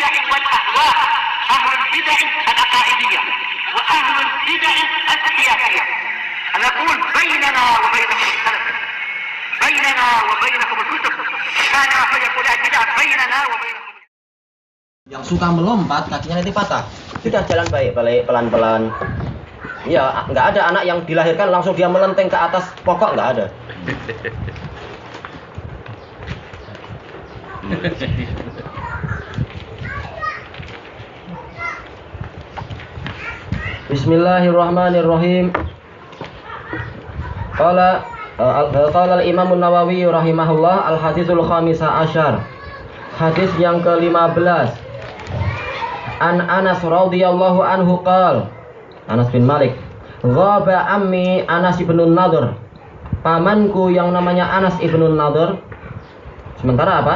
البدع والأهواء، أهل البدع العقائدية وأهل البدع السياسية. نقول بيننا وبينكم السلف، بيننا وبينكم الكتب، كان فيقول البدع بيننا وبينكم. Yang suka melompat kakinya nanti patah. Sudah jalan baik-baik pelan-pelan. Ya, nggak ada anak yang dilahirkan langsung dia melenteng ke atas pokok, nggak ada. Bismillahirrahmanirrahim. Qala al-Imam An-Nawawi rahimahullah al-haditsul khamisa asyar. Hadis yang ke-15. An Anas radhiyallahu anhu qala, Anas bin Malik, ghaba ammi Anas ibn Nadhr. Pamanku yang namanya Anas ibn Nadhr. Sementara apa?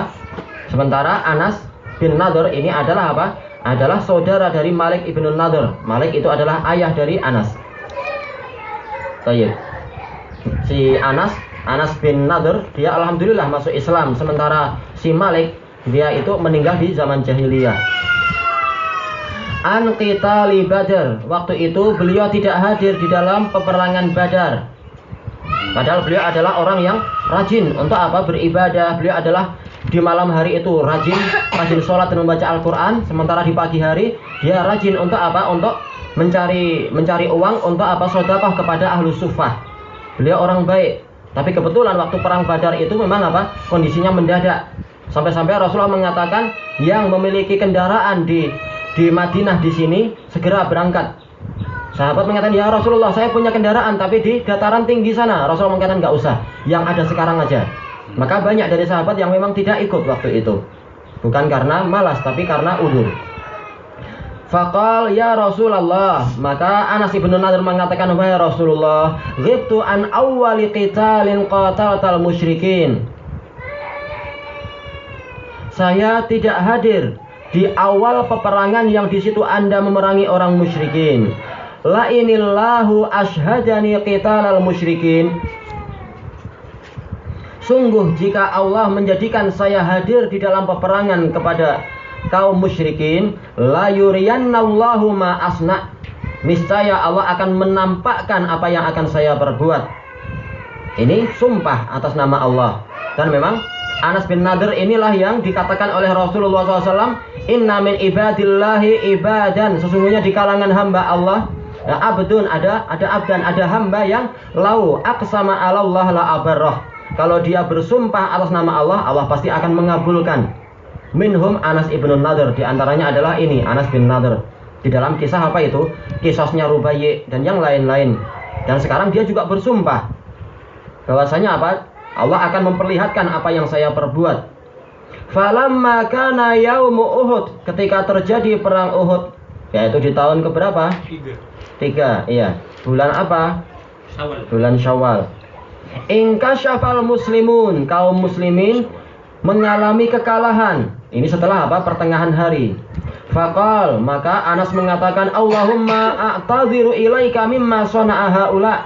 Sementara Anas bin Nadhr ini adalah apa? Adalah saudara dari Malik ibn Nadhr. Malik itu adalah ayah dari Anas. Baik. Si Anas bin Nadhr dia alhamdulillah masuk Islam, sementara si Malik dia itu meninggal di zaman jahiliyah. An qitali Badar, waktu itu beliau tidak hadir di dalam peperangan Badar. Padahal beliau adalah orang yang rajin untuk apa? Beribadah. Beliau adalah di malam hari itu rajin sholat dan membaca Al-Quran. Sementara di pagi hari dia rajin untuk apa? Untuk mencari uang untuk apa? Sedekah kepada ahlu suffah. Beliau orang baik. Tapi kebetulan waktu perang Badar itu memang apa? Kondisinya mendadak. Sampai-sampai Rasulullah mengatakan yang memiliki kendaraan di Madinah di sini segera berangkat. Sahabat mengatakan, ya Rasulullah, saya punya kendaraan tapi di dataran tinggi sana. Rasulullah mengatakan, nggak usah, yang ada sekarang aja. Maka banyak dari sahabat yang memang tidak ikut waktu itu, bukan karena malas tapi karena udzur. Faqal ya Rasulullah, maka Anas ibn Nadhr mengatakan, wahai Rasulullah, ghibtu an awwali qitalin qatalatal musyrikin. Saya tidak hadir di awal peperangan yang di situ Anda memerangi orang musyrikin. La inillahu ashhadani qitalal musyrikin. Sungguh jika Allah menjadikan saya hadir di dalam peperangan kepada kaum musyrikin, la yuriyannallahu ma asna. Niscaya Allah akan menampakkan apa yang akan saya perbuat. Ini sumpah atas nama Allah. Dan memang Anas bin Nadhr inilah yang dikatakan oleh Rasulullah SAW, inna min ibadillahi ibadan, sesungguhnya di kalangan hamba Allah, abdun, ada abdan, ada hamba yang lau aqsama alallah la abarrah. Kalau dia bersumpah atas nama Allah, Allah pasti akan mengabulkan. Minhum Anas ibn Nadhr, di antaranya adalah ini Anas bin Nadhr. Di dalam kisah apa itu? Kisahnya Rubayyi dan yang lain-lain. Dan sekarang dia juga bersumpah bahwasanya apa? Allah akan memperlihatkan apa yang saya perbuat. Falamma kana yaumu Uhud, ketika terjadi perang Uhud, yaitu di tahun keberapa? 3, iya. Bulan apa? Syawal. Bulan Syawal. Inkasyafal muslimun, kaum muslimin mengalami kekalahan. Ini setelah apa? Pertengahan hari. Faqal, maka Anas mengatakan, Allahumma a'tadhiru ilaika mimma sana'a haula.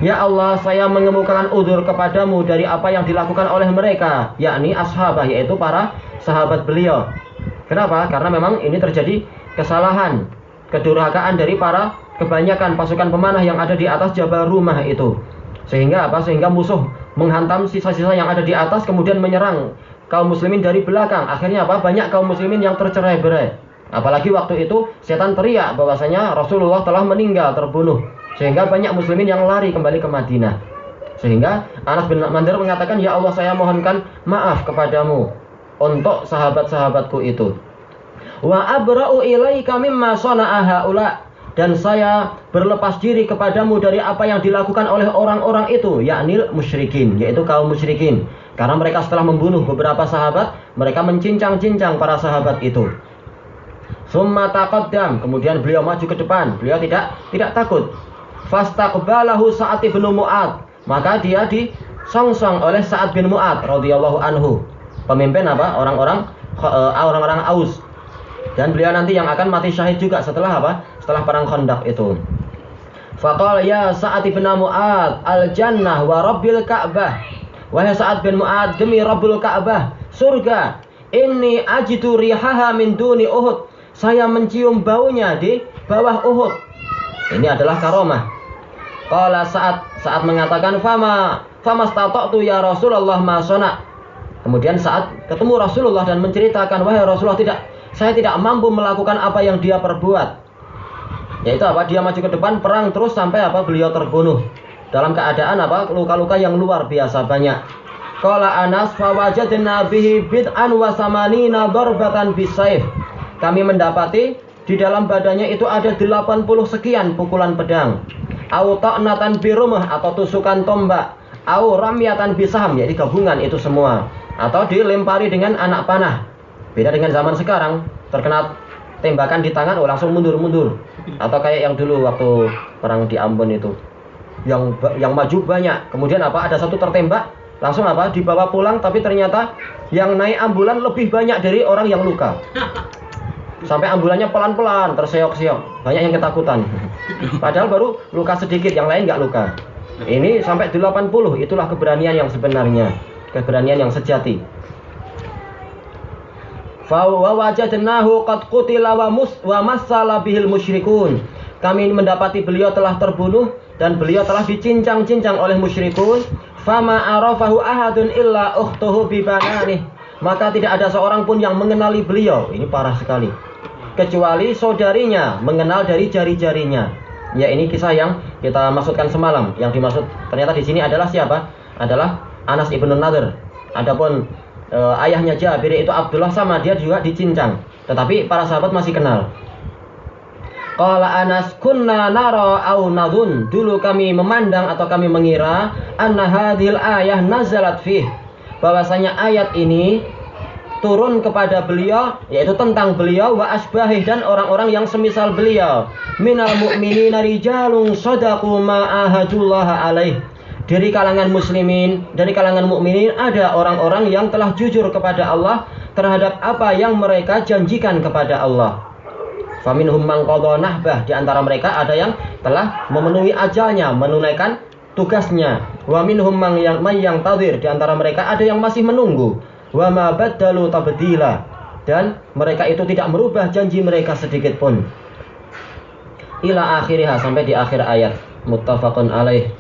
Ya Allah, saya mengemukakan udzur kepadamu dari apa yang dilakukan oleh mereka, yakni ashabah, yaitu para sahabat beliau. Kenapa? Karena memang ini terjadi kesalahan, kedurhakaan dari para kebanyakan pasukan pemanah yang ada di atas Jabal Rumah itu. Sehingga apa? Sehingga musuh menghantam sisa-sisa yang ada di atas, kemudian menyerang kaum muslimin dari belakang. Akhirnya apa? Banyak kaum muslimin yang tercerai-berai. Apalagi waktu itu setan teriak bahwasanya Rasulullah telah meninggal, terbunuh. Sehingga banyak muslimin yang lari kembali ke Madinah. Sehingga Anas bin Nadhr mengatakan, ya Allah, saya mohonkan maaf kepadamu untuk sahabat-sahabatku itu. Wa abra'u ilaika mimma sana'a haula, dan saya berlepas diri kepadamu dari apa yang dilakukan oleh orang-orang itu, yakni musyrikin, yaitu kaum musyrikin. Karena mereka setelah membunuh beberapa sahabat, mereka mencincang-cincang para sahabat itu. Summa taqaddam, kemudian beliau maju ke depan, beliau tidak takut. Fastaqbalahu Sa'ad bin Mu'adz, maka dia disongsong oleh Sa'ad bin Mu'adz radhiyallahu anhu, pemimpin apa? Orang-orang Aus. Dan beliau nanti yang akan mati syahid juga setelah apa? Setelah perang Khandaq itu. Faqala ya Sa'ad bin Mu'adz al-jannah wa rabbil Ka'bah. Wahai Sa'ad bin Mu'adz, demi Rabbul Ka'bah, surga Inni ajidu rihaha min duni Uhud. Saya mencium baunya di bawah Uhud. Ini adalah karomah. Qala saat mengatakan fama stata'tu ya Rasulullah ma sona. Kemudian saat ketemu Rasulullah dan menceritakan, wahai Rasulullah, saya tidak mampu melakukan apa yang dia perbuat. Yaitu apa? Dia maju ke depan perang terus sampai apa? Beliau terbunuh dalam keadaan apa? Luka-luka yang luar biasa banyak. Qala Anas fawajadna bihi bid'an wa samanina darbatan bisayf. Kami mendapati di dalam badannya itu ada 80 sekian pukulan pedang. Au ta'natan birumah atau tusukan tombak. Au ramyatan bisaham, yaitu gabungan itu semua. Atau dilempari dengan anak panah. Beda dengan zaman sekarang, terkena tembakan di tangan, langsung mundur-mundur. Atau kayak yang dulu waktu perang di Ambon itu. Yang maju banyak. Kemudian apa? Ada satu tertembak, langsung apa? Dibawa pulang, tapi ternyata yang naik ambulan lebih banyak dari orang yang luka. Sampai ambulannya pelan-pelan, terseok-seok. Banyak yang ketakutan. Padahal baru luka sedikit, yang lain nggak luka. Ini sampai 80, itulah keberanian yang sebenarnya. Keberanian yang sejati. Fa wajadnahu qad qutila wa massala bihil musyrikun. Kami mendapati beliau telah terbunuh dan beliau telah dicincang-cincang oleh musyrikun. Fama arafahu ahadun illa ukhtuhu bibananih. Maka tidak ada seorang pun yang mengenali beliau. Ini parah sekali. Kecuali saudarinya mengenal dari jari-jarinya. Ya, ini kisah yang kita maksudkan semalam. Yang dimaksud ternyata di sini adalah siapa? Adalah Anas ibn Nadir. Adapun ayahnya Jabir itu Abdullah, sama dia juga dicincang. Tetapi para sahabat masih kenal. Qala Anas kunna nara au nadhun. Dulu kami memandang atau kami mengira anna hadhil ayah nazalat fih. Bahwasanya ayat ini turun kepada beliau, yaitu tentang beliau wa asbahih dan orang-orang yang semisal beliau. Minal mu'minina rijalun shadaqu ma ahadullah alaih. Dari kalangan muslimin, dari kalangan mukminin ada orang-orang yang telah jujur kepada Allah terhadap apa yang mereka janjikan kepada Allah. Faminhum man qadha nahbah, di antara mereka ada yang telah memenuhi ajalnya, menunaikan tugasnya. Wa minhum man yang tadhir, di antara mereka ada yang masih menunggu. Wa ma baddalu tabdila, dan mereka itu tidak merubah janji mereka sedikit pun. Ila akhirih, sampai di akhir ayat. Muttafaqun alaih.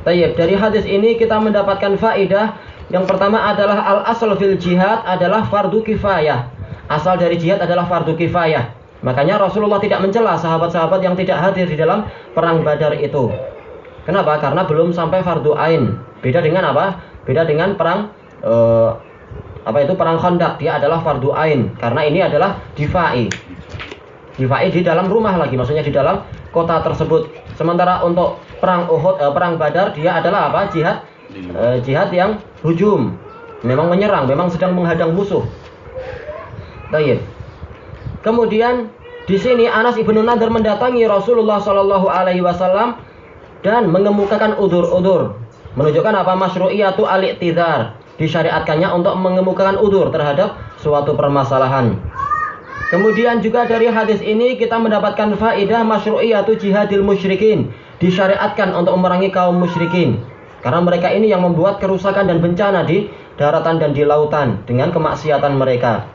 Tayyib, dari hadis ini kita mendapatkan faedah. Yang pertama adalah al-asl fil jihad adalah fardu kifayah. Asal dari jihad adalah fardu kifayah. Makanya Rasulullah tidak mencela sahabat-sahabat yang tidak hadir di dalam perang Badar itu. Kenapa? Karena belum sampai fardu ain. Beda dengan apa? Beda dengan perang perang Khandaq, dia adalah fardu ain karena ini adalah difai di dalam rumah lagi, maksudnya di dalam kota tersebut. Sementara untuk perang Uhud, perang Badar, dia adalah apa? Jihad yang hujum, memang menyerang, memang sedang menghadang musuh. Baik. Kemudian di sini Anas ibnu Nadir mendatangi Rasulullah Shallallahu Alaihi Wasallam dan mengemukakan udzur-udzur, menunjukkan apa? Masyru'iyatu al-i'tidhar, disyariatkannya untuk mengemukakan udzur terhadap suatu permasalahan. Kemudian juga dari hadis ini kita mendapatkan faedah masyru'iyatu jihadil musyrikin, disyariatkan untuk memerangi kaum musyrikin karena mereka ini yang membuat kerusakan dan bencana di daratan dan di lautan dengan kemaksiatan mereka.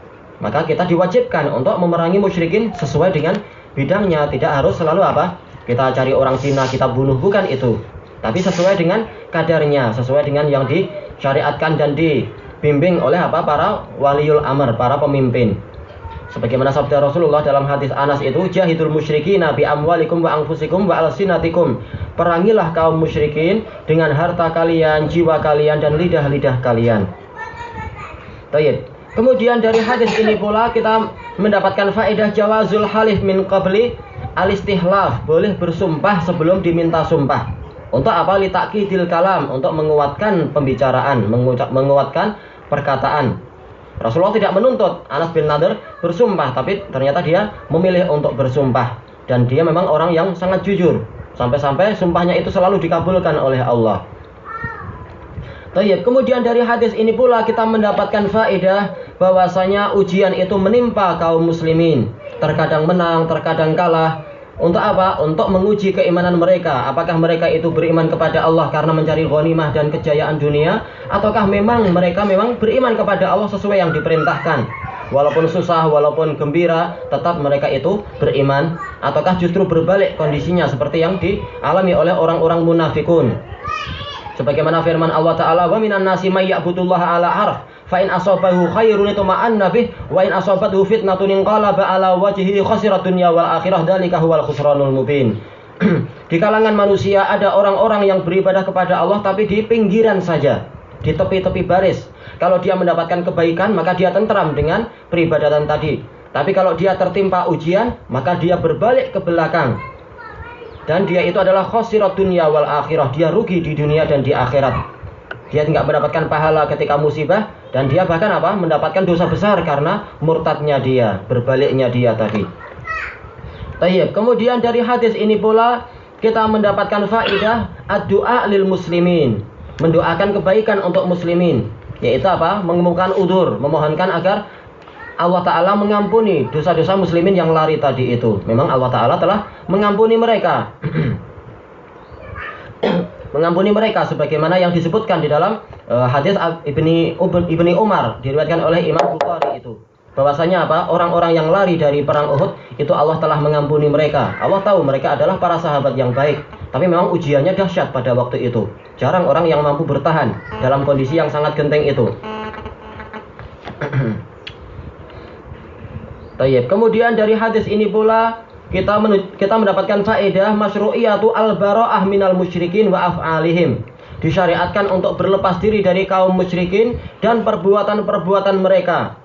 Maka kita diwajibkan untuk memerangi musyrikin sesuai dengan bidangnya. Tidak harus selalu apa? Kita cari orang Cina kita bunuh, bukan itu. Tapi sesuai dengan kadarnya, sesuai dengan yang disyariatkan dan dibimbing oleh apa? Para waliul amr, para pemimpin. Sebagaimana sabda Rasulullah dalam hadis Anas itu, jahidul musyrikina bi amwalikum wa anfusikum wa alsinatikum. Perangilah kaum musyrikin dengan harta kalian, jiwa kalian, dan lidah-lidah kalian. Baik. Kemudian dari hadis ini pula kita mendapatkan faedah jawazul halif min qabli al-istihlaf, boleh bersumpah sebelum diminta sumpah. Untuk apa? Litakidil kalam, untuk menguatkan pembicaraan, menguatkan perkataan. Rasulullah tidak menuntut Anas bin Nadir bersumpah, tapi ternyata dia memilih untuk bersumpah. Dan dia memang orang yang sangat jujur, sampai-sampai sumpahnya itu selalu dikabulkan oleh Allah. Kemudian dari hadis ini pula kita mendapatkan faedah bahwasanya ujian itu menimpa kaum muslimin. Terkadang menang, terkadang kalah. Untuk apa? Untuk menguji keimanan mereka. Apakah mereka itu beriman kepada Allah karena mencari ghanimah dan kejayaan dunia, ataukah memang mereka beriman kepada Allah sesuai yang diperintahkan. Walaupun susah, walaupun gembira, tetap mereka itu beriman. Ataukah justru berbalik kondisinya seperti yang dialami oleh orang-orang munafikun. Sebagaimana firman Allah Ta'ala, wa minan nasi may ya'budullaha ala harf fa in asabahu khairun itma'anna bih wa in asabathu fitnatun inqalaba ala wajhihi khasirat dunya wal akhirah dzalika huwal khusranul mubin. Di kalangan manusia ada orang-orang yang beribadah kepada Allah tapi di pinggiran saja, di tepi-tepi baris. Kalau dia mendapatkan kebaikan maka dia tentram dengan peribadatan tadi. Tapi kalau dia tertimpa ujian maka dia berbalik ke belakang. Dan dia itu adalah khasirat dunya wal akhirah, dia rugi di dunia dan di akhirat. Dia tidak mendapatkan pahala ketika musibah, dan dia bahkan mendapatkan dosa besar karena murtadnya dia, berbaliknya dia tadi. Tayyib. Kemudian dari hadis ini pula kita mendapatkan faidah ad-du'a lil muslimin, mendoakan kebaikan untuk muslimin, yaitu mengemukakan udzur, memohonkan agar Allah Ta'ala mengampuni dosa-dosa muslimin yang lari tadi itu. Memang Allah Ta'ala telah mengampuni mereka. Mengampuni mereka sebagaimana yang disebutkan di dalam hadis Ibni Umar, diriwayatkan oleh Imam Bukhari itu. Bahwasanya orang-orang yang lari dari perang Uhud itu Allah telah mengampuni mereka. Allah tahu mereka adalah para sahabat yang baik, tapi memang ujiannya dahsyat pada waktu itu. Jarang orang yang mampu bertahan dalam kondisi yang sangat genting itu. Tayyib. Kemudian dari hadis ini pula kita mendapatkan faedah masyru'iyatu al-bara'ah minal musyrikin wa af'alihim. Disyariatkan untuk berlepas diri dari kaum musyrikin dan perbuatan-perbuatan mereka.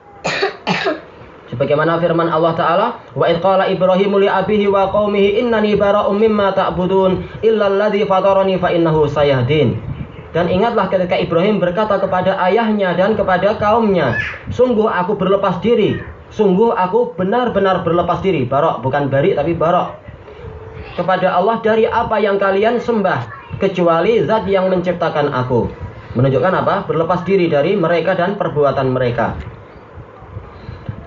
Sebagaimana firman Allah Ta'ala, wa idh qala Ibrahimu li abihi wa qaumihi innani bara'um mimma ta'budun illa alladhi fatarani fa innahu sayahdin. Dan ingatlah ketika Ibrahim berkata kepada ayahnya dan kepada kaumnya, sungguh aku berlepas diri, sungguh aku benar-benar berlepas diri, barok bukan bari tapi barok, kepada Allah dari apa yang kalian sembah kecuali zat yang menciptakan aku. Menunjukkan berlepas diri dari mereka dan perbuatan mereka.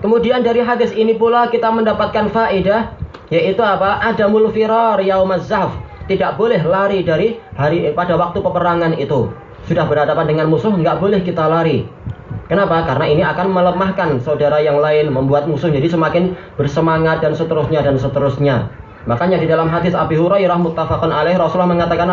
Kemudian dari hadis ini pula kita mendapatkan faedah, yaitu adamul firar yaumaz zahf. Tidak boleh lari dari pada waktu peperangan itu. Sudah berhadapan dengan musuh, nggak boleh kita lari. Kenapa? Karena ini akan melemahkan saudara yang lain, membuat musuh jadi semakin bersemangat dan seterusnya dan seterusnya. Makanya di dalam hadis Abi Hurairah muttafaqun alaih, Rasulullah mengatakan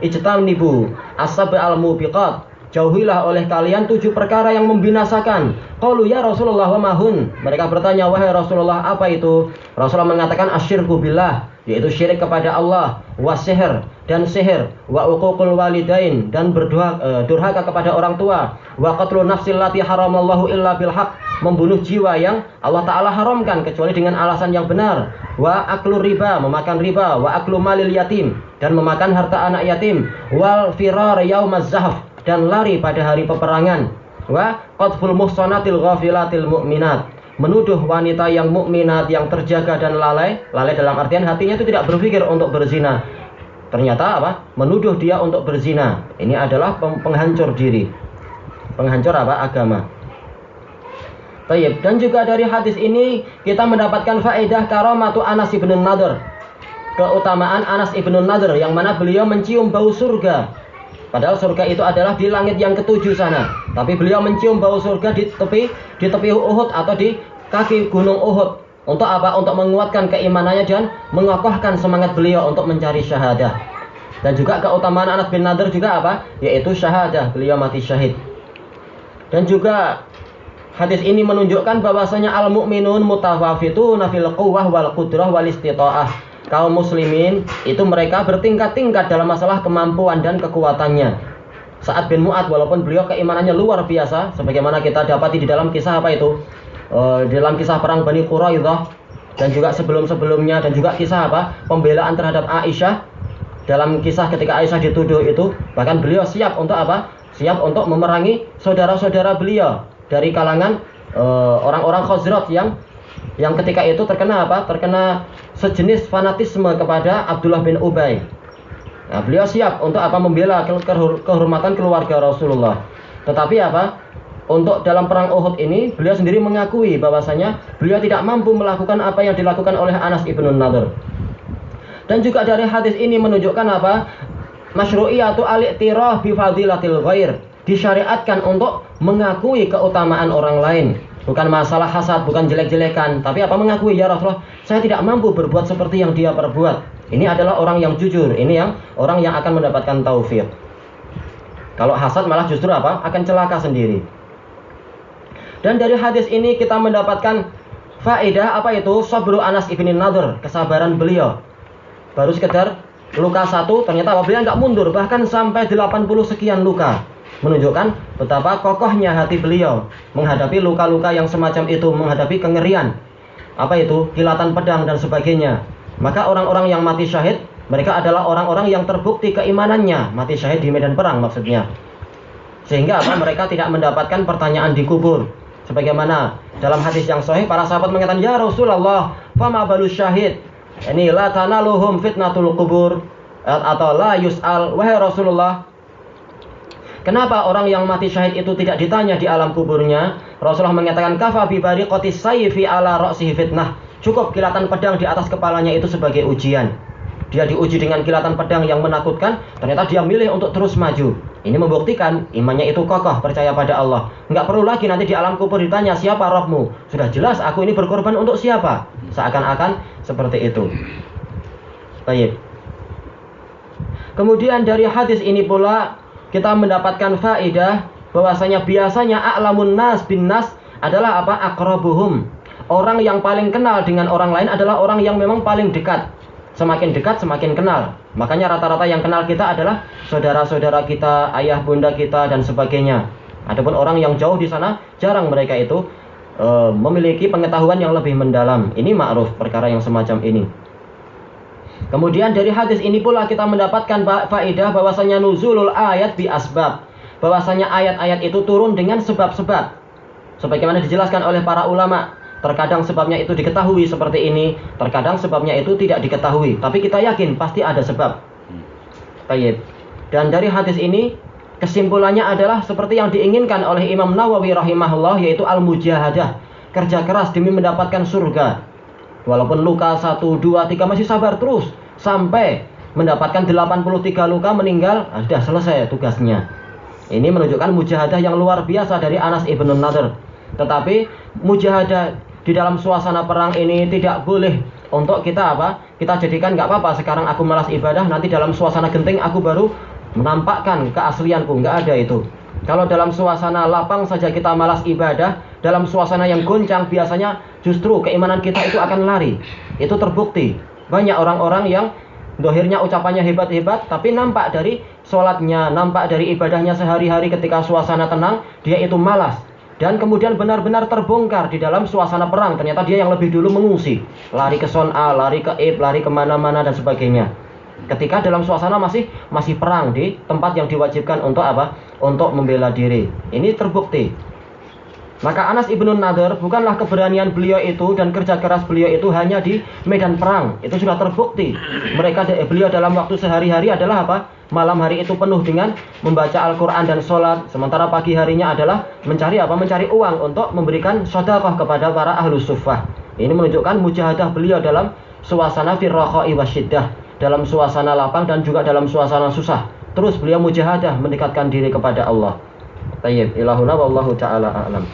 ijtanibu as-sab'al mubiqat. Jauhilah oleh kalian 7 perkara yang membinasakan. Qalu ya Rasulullah wa mahun. Mereka bertanya, wahai Rasulullah, apa itu? Rasulullah mengatakan asyirku billah, yaitu syirik kepada Allah, wasihr dan sihir, wa uququl walidain dan durhaka kepada orang tua, wa qatlun nafsil lati haramallahu illa bil haq, membunuh jiwa yang Allah Ta'ala haramkan kecuali dengan alasan yang benar, wa aklu riba, memakan riba, wa aklu malil yatim, dan memakan harta anak yatim, wal firar yaumaz zahf, dan lari pada hari peperangan, wa qadful muhsanatil ghafilatil mu'minat, menuduh wanita yang mukminat yang terjaga dan lalai dalam artian hatinya itu tidak berpikir untuk berzina. Ternyata menuduh dia untuk berzina. Ini adalah penghancur diri, penghancur agama. Tayyib. Dan juga dari hadis ini kita mendapatkan faedah karamatu Anas ibn Nadhr, keutamaan Anas ibn Nadhr yang mana beliau mencium bau surga. Padahal surga itu adalah di langit yang ke-7 sana, tapi beliau mencium bau surga di tepi Uhud atau di kaki gunung Uhud. Untuk Untuk menguatkan keimanannya dan mengokohkan semangat beliau untuk mencari syahadah. Dan juga keutamaan Anas bin Nadhr juga yaitu syahadah, beliau mati syahid. Dan juga hadis ini menunjukkan bahwasanya al-mu'minun mutawafituna fil quwwah wal qudrah wal istita'ah. Kaum muslimin itu mereka bertingkat-tingkat dalam masalah kemampuan dan kekuatannya. Sa'ad bin Mu'adz walaupun beliau keimanannya luar biasa, sebagaimana kita dapati di dalam kisah di dalam kisah perang Bani Quraidah, dan juga sebelum-sebelumnya, dan juga kisah pembelaan terhadap Aisyah. Dalam kisah ketika Aisyah dituduh itu, bahkan beliau siap untuk siap untuk memerangi saudara-saudara beliau dari kalangan orang-orang Khazraj yang ketika itu terkena terkena sejenis fanatisme kepada Abdullah bin Ubay. Nah, beliau siap untuk membela kehormatan keluarga Rasulullah. Tetapi untuk dalam perang Uhud ini beliau sendiri mengakui bahwasanya beliau tidak mampu melakukan apa yang dilakukan oleh Anas ibn Nadhr. Dan juga dari hadis ini menunjukkan apa? Masyru'iyatu al-i'tiraf bi fadilatil ghair. Disyariatkan untuk mengakui keutamaan orang lain. Bukan masalah hasad, bukan jelek-jelekan, tapi apa mengakui, ya Rasulullah, saya tidak mampu berbuat seperti yang dia perbuat. Ini adalah orang yang jujur, ini yang orang yang akan mendapatkan taufik. Kalau hasad malah justru apa? Akan celaka sendiri. Dan dari hadis ini kita mendapatkan faedah apa itu? Sabru Anas ibn Nadhr, kesabaran beliau. Baru sekedar luka satu, ternyata beliau nggak mundur, bahkan sampai 80 sekian luka. Menunjukkan betapa kokohnya hati beliau menghadapi luka-luka yang semacam itu, menghadapi kengerian. Apa itu? Kilatan pedang dan sebagainya. Maka orang-orang yang mati syahid, mereka adalah orang-orang yang terbukti keimanannya, mati syahid di medan perang maksudnya. Sehingga apa? Mereka tidak mendapatkan pertanyaan di kubur. Sebagaimana dalam hadis yang sahih, para sahabat mengatakan, ya Rasulullah, fama balus syahid. Ini la tanaluhum fitnatul kubur, atau la yus'al. Wahai Rasulullah, kenapa orang yang mati syahid itu tidak ditanya di alam kuburnya? Rasulullah mengatakan, kafa bi bariqatis sayfi ala ra'sihi fitnah. Cukup kilatan pedang di atas kepalanya itu sebagai ujian. Dia diuji dengan kilatan pedang yang menakutkan, ternyata dia milih untuk terus maju. Ini membuktikan imannya itu kokoh, percaya pada Allah. Nggak perlu lagi nanti di alam kubur ditanya, siapa rohmu? Sudah jelas aku ini berkorban untuk siapa? Seakan-akan seperti itu. Baik. Kemudian dari hadis ini pula kita mendapatkan faedah bahwasanya biasanya a'lamun nas bin nas adalah apa? Aqrabuhum. Orang yang paling kenal dengan orang lain adalah orang yang memang paling dekat. Semakin dekat semakin kenal. Makanya rata-rata yang kenal kita adalah saudara-saudara kita, ayah bunda kita dan sebagainya. Adapun orang yang jauh di sana jarang mereka itu memiliki pengetahuan yang lebih mendalam. Ini ma'ruf perkara yang semacam ini. Kemudian dari hadis ini pula kita mendapatkan faedah bahwasanya nuzulul ayat bi asbab. Bahwasanya ayat-ayat itu turun dengan sebab-sebab. Sebagaimana dijelaskan oleh para ulama. Terkadang sebabnya itu diketahui seperti ini, terkadang sebabnya itu tidak diketahui. Tapi kita yakin pasti ada sebab. Baik. Dan dari hadis ini kesimpulannya adalah seperti yang diinginkan oleh Imam Nawawi rahimahullah, yaitu al-mujahadah, kerja keras demi mendapatkan surga. Walaupun luka 1, 2, 3 masih sabar terus sampai mendapatkan 83 luka meninggal, sudah selesai tugasnya. Ini menunjukkan mujahadah yang luar biasa dari Anas ibn Nadhr. Tetapi mujahadah di dalam suasana perang ini tidak boleh untuk kita apa? Kita jadikan nggak apa-apa sekarang aku malas ibadah, nanti dalam suasana genting aku baru menampakkan keaslianku. Nggak ada itu. Kalau dalam suasana lapang saja kita malas ibadah, dalam suasana yang goncang biasanya justru keimanan kita itu akan lari. Itu terbukti. Banyak orang-orang yang dohirnya ucapannya hebat-hebat, tapi nampak dari sholatnya, nampak dari ibadahnya sehari-hari ketika suasana tenang, dia itu malas. Dan kemudian benar-benar terbongkar di dalam suasana perang. Ternyata dia yang lebih dulu mengungsi. Lari ke Son'a, lari ke Ib, lari kemana-mana dan sebagainya. Ketika dalam suasana masih perang di tempat yang diwajibkan untuk apa? Untuk membela diri. Ini terbukti. Maka Anas ibn Nadhr bukanlah keberanian beliau itu dan kerja keras beliau itu hanya di medan perang. Itu sudah terbukti. Beliau dalam waktu sehari-hari adalah apa? Malam hari itu penuh dengan membaca Al-Quran dan sholat. Sementara pagi harinya adalah mencari apa? Mencari uang untuk memberikan sedekah kepada para ahlus suffah. Ini menunjukkan mujahadah beliau dalam suasana firrakhai wasyiddah, dalam suasana lapang dan juga dalam suasana susah. Terus beliau mujahadah mendekatkan diri kepada Allah. Tayyib, ilahuna wallahu ta'ala a'lam.